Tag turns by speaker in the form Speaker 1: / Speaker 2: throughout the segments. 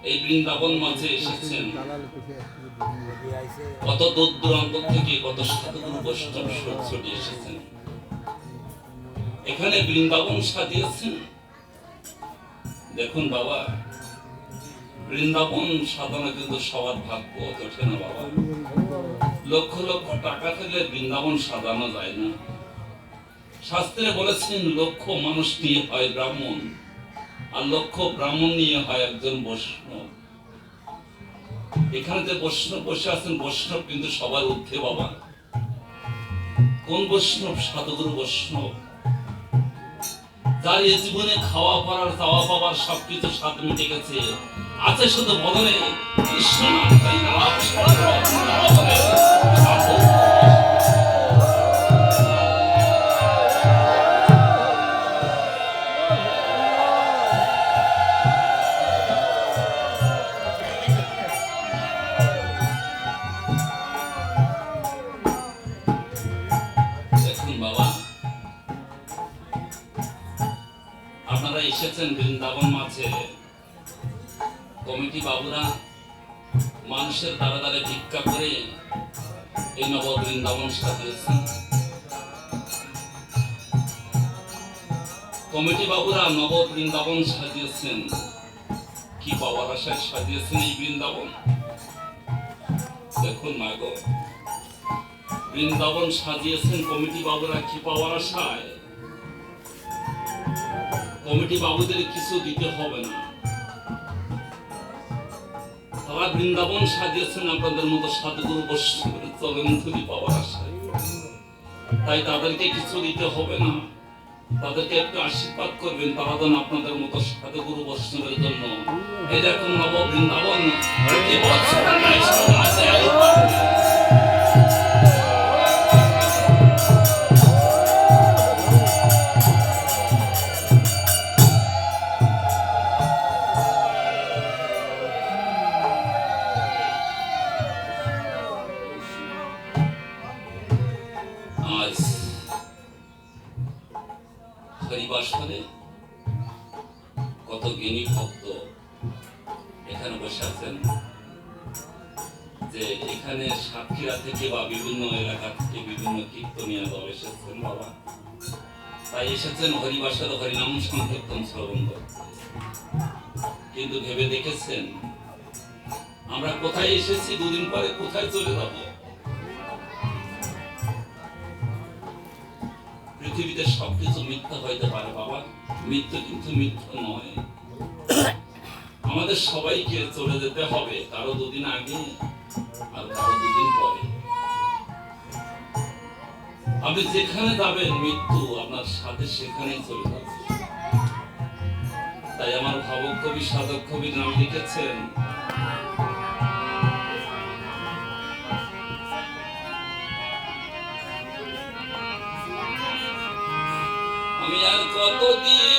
Speaker 1: এই বৃন্দাবন মাঝে এসেছেন কত দূর দূরান্ত থেকে, কত সাধুগুরু বৈষ্ণব ছড়ি এসেছেন এখানে বৃন্দাবন সাজিয়েছেন। দেখুন বাবা, বৃন্দাবন সাধনা কিন্তু সবার ভাগ্য ওঠে না বাবা। লক্ষ লক্ষ টাকা থাকলে বৃন্দাবন সাজানো যায় না। শাস্ত্রে বলেছেন লক্ষ মানুষ নিয়ে হয় ব্রাহ্মণ, আর লক্ষ ব্রাহ্মণ নিয়ে হয় একজন বৈষ্ণব। এখানে যে বৈষ্ণব বসে আছেন, বৈষ্ণব কিন্তু সবার ঊর্ধ্বে বাবা। কোন বৈষ্ণব? সাধুগুরু বৈষ্ণব, যার এই জীবনে খাওয়া পড়ার চাওয়া পাওয়ার সবকিছু স্বাদ মিটে গেছে, আছে শুধু বদলে কৃষ্ণ নাম। তাই নাম এসেছেন বৃন্দাবন মাঝে। কমিটি বাবুরা মানুষের দ্বারা দ্বারে ভিক্ষা করে এই নব বৃন্দাবন সাজিয়েছেন। কমিটি বাবুরা নব বৃন্দাবন সাজিয়েছেন। কি পাওয়ার আশায় সাজিয়েছেন এই বৃন্দাবন? দেখুন মা গো, বৃন্দাবন সাজিয়েছেন কমিটি বাবুরা কি পাওয়ার আশায়? কমিটি বাবুদের কিছু দিতে হবে না, তারা বৃন্দাবন সাজিয়েছেন আপনাদের মতো সাধুগুরু বৈষ্ণবের চরণ ধুলি পাওয়ার আশায়। তাই তাদেরকে কিছু দিতে হবে না, তাদেরকে একটু আশীর্বাদ করবেন, তারা যেন আপনাদের মতো সাধুগুরু বৈষ্ণবের জন্য এই দেখুন নব বৃন্দাবন প্রতি বছর কত জ্ঞানী ভক্ত এখানে বসে আছেন, যে এখানে সাতক্ষীরা থেকে বা বিভিন্ন এলাকা থেকে বিভিন্ন কীর্তনীয় দল এসেছেন বাবা। তাই এসেছেন হরিবাসর হরিনাম সংকীর্তন শ্রবণ করতে। কিন্তু ভেবে দেখেছেন আমরা কোথায় এসেছি, দুদিন পরে কোথায় চলে যাব? পৃথিবীতে সবকিছু মিথ্যা হইতে পারে বাবা, মৃত্যু কিন্তু মিথ্যা নয়। আমাদের সবাইকে চলে যেতে হবে, কারো দুদিন আগে আর কারো দুদিন পরে। আপনি যেখানে যাবেন মৃত্যু আপনার সাথে সেখানেই চলে যাবে। তাই আমার ভাবক কবি সাধক কবি নাম লিখেছেন আমি আর কতদিন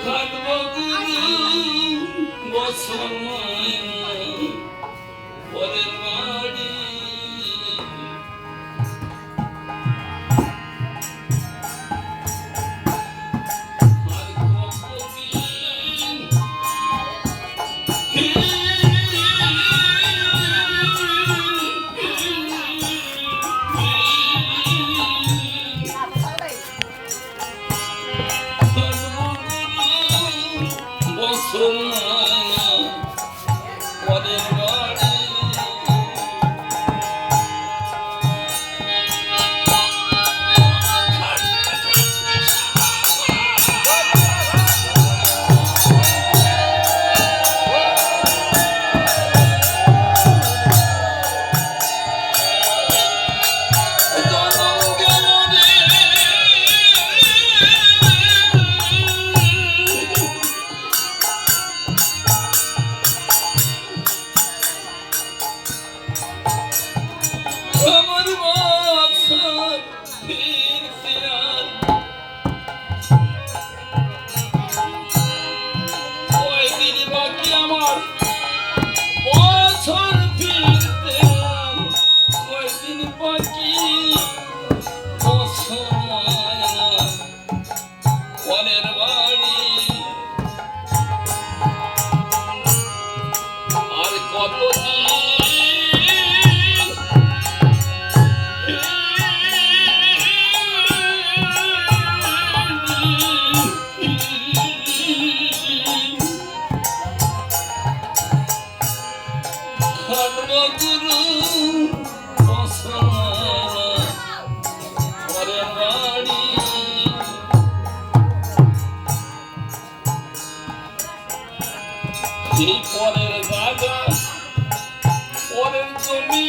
Speaker 1: খাটব বছর পরের বাড়ি। পরের জায়গা পরের জমি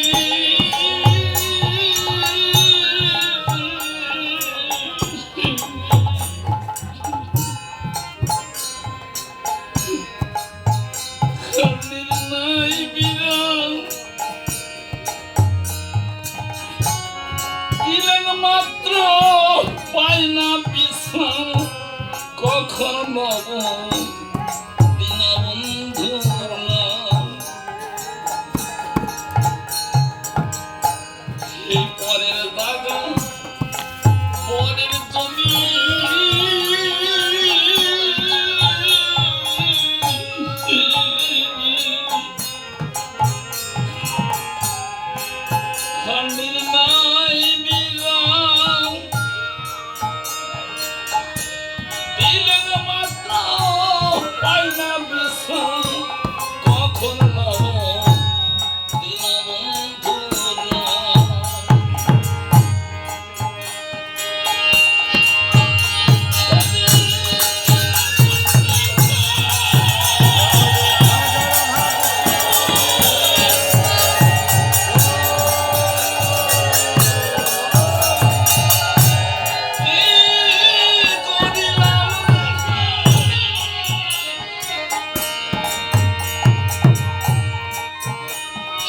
Speaker 1: নাই বিরাম দিলেন মাত্র পায় না বিশ্রাম কখন নব দীনবন্ধুর নাম এই পরের জায়গা পরের জমি খান্ডির নাই বিরাম দিলেন মাত্র পাই না বিশ্রাম কখন নব দীনবন্ধুর নাম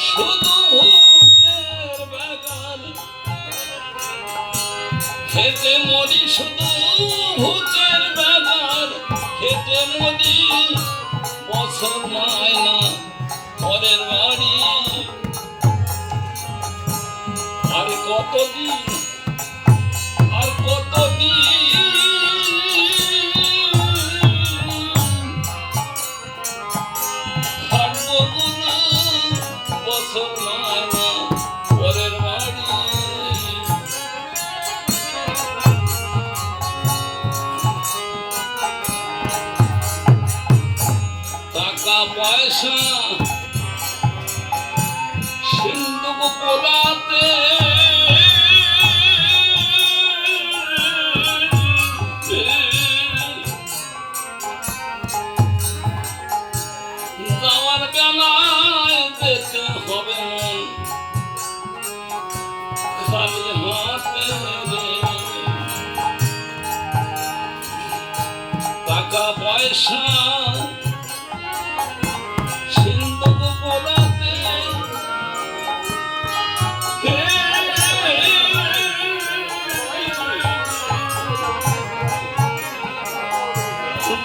Speaker 1: শুধু ভূতের বাগান খেতে মরি শুধু ভূতের বাগান খেতে মরি বছর মায়না পরের বাড়ি আর কতদিন আর কতদিন খাটবো গুরু বছর মায়না পরের বাড়ি টাকা পয়সা সিন্ধুক পোলাতে যাওয়ার বেলায় যেতে হবে খালি হাতে টাকা পয়সা সিন্ধুক পোলাতে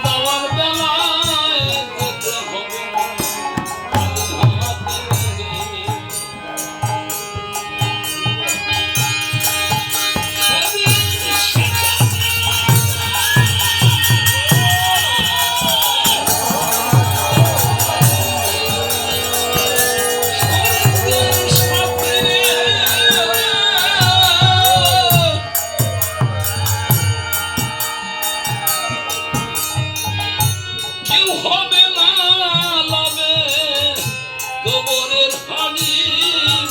Speaker 1: যাওয়ার বেলায় যেতে হবে খালি হাতে কেউ হবে না লবে গোবরের হাড়ি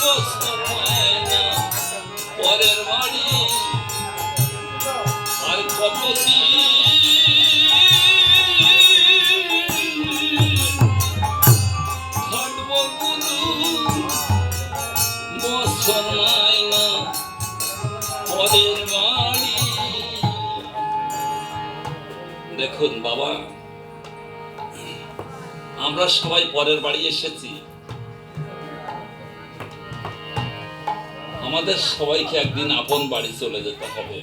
Speaker 1: বছর না পরের বাড়ি আর কতদিন খাটবো গুরু বছর মায়না পরের বাড়ি দেখুন বাবা আমরা সবাই পরের বাড়ি এসেছি আমাদের সবাইকে একদিন আপন বাড়ি চলে যেতে হবে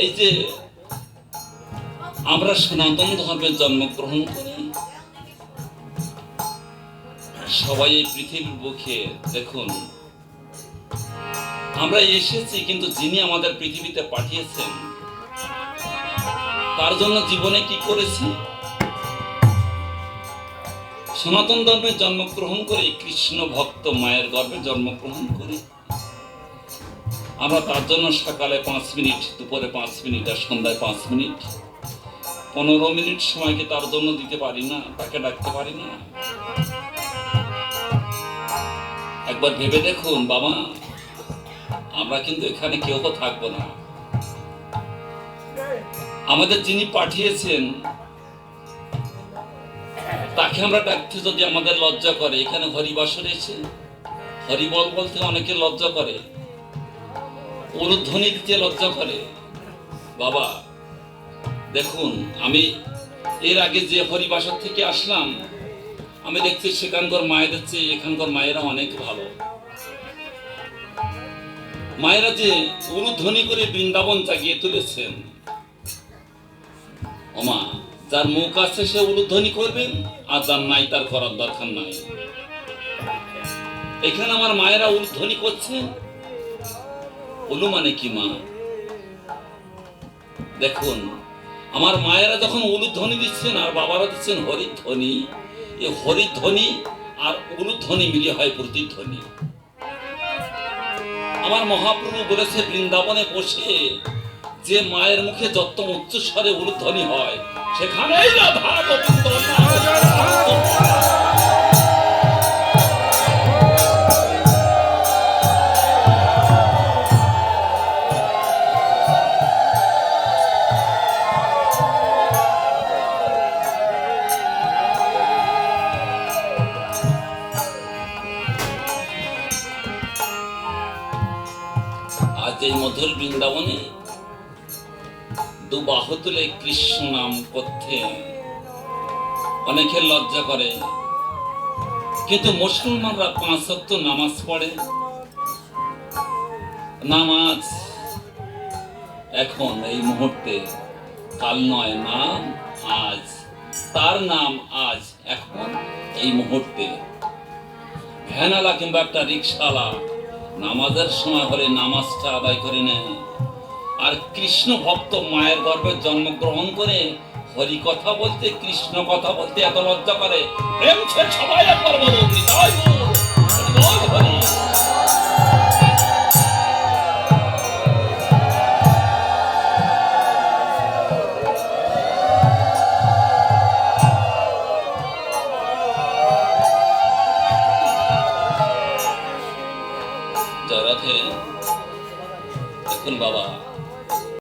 Speaker 1: এই যে আমরা সনাতন ধর্মে জন্মগ্রহণ করি সবাই এই পৃথিবীর বুকে দেখুন আমরা এসেছি কিন্তু যিনি আমাদের পৃথিবীতে পাঠিয়েছেন তার জন্য জীবনে কি করেছি সনাতন ধর্মে জন্মগ্রহণ করে কৃষ্ণ ভক্ত মায়ের গর্ভে জন্মগ্রহণ করি আমরা তার জন্য সকালে 5 মিনিট দুপুরে 5 মিনিট আর সন্ধ্যায় 5 মিনিট 15 মিনিট সময় কি তার জন্য দিতে পারি না তাকে ডাকতে পারি না একবার ভেবে দেখুন বাবা আমরা কিন্তু এখানে কেউ থাকবো না আমাদের যিনি পাঠিয়েছেন তাকে আমরা ডাকতে যদি আমাদের লজ্জা করে, এখানে হরিবাসর এসে হরিবল বলতে অনেকে লজ্জা করে, উলুধ্বনি দিতে লজ্জা করে। বাবা দেখুন, আমি এর আগে যে হরিবাসর থেকে আসলাম, আমি দেখছি সেখানকার মায়েদের চেয়ে এখানকার মায়েরা অনেক ভালো। মায়েরা যে উলুধ্বনি করে বৃন্দাবন জাগিয়ে তুলেছেন, ওমা যার মুখ আছে সে উলুধ্বনি করবেন, আর যার নাই তার করার দরকার নাই। এখানে আমার মায়েরা উলুধ্বনি করছেন। উলু মানে কি মা? দেখুন, আমার মায়েরা যখন উলুধ্বনি দিচ্ছেন আর বাবারা দিচ্ছেন হরিধ্বনি, এই হরিধ্বনি আর উলুধ্বনি মিলিয়ে হয় প্রতিধ্বনি। আমার মহাপ্রভু বলেছে, বৃন্দাবনে বসে যে মায়ের মুখে যত উচ্চ স্বরে উলুধ্বনি হয়, সেখানেই রাধা গোবিন্দ আজ এই মধুর বৃন্দাবনে দু বাহু তুলে কৃষ্ণ নাম করতে অনেকের লজ্জা করে, কিন্তু মুসলমানরা 5 ওয়াক্ত নামাজ পড়ে। নামাজ এখন এই মুহূর্তে, কাল নয়, নাম আজ, তার নাম আজ, এখন এই মুহূর্তে। ভ্যানওয়ালা কিংবা একটা রিক্সাওয়ালা নামাজের সময় হলে নামাজটা আদায় করে নেয়। আর কৃষ্ণ ভক্ত মায়ের গর্ভে জন্মগ্রহণ করে হরি কথা বলতে, কৃষ্ণ কথা বলতে এত লজ্জা করে। প্রেম ছে সবাই একবার বলো, হৃদয় বল, হৃদয় হরি। জয় রাধে। দেখুন বাবা,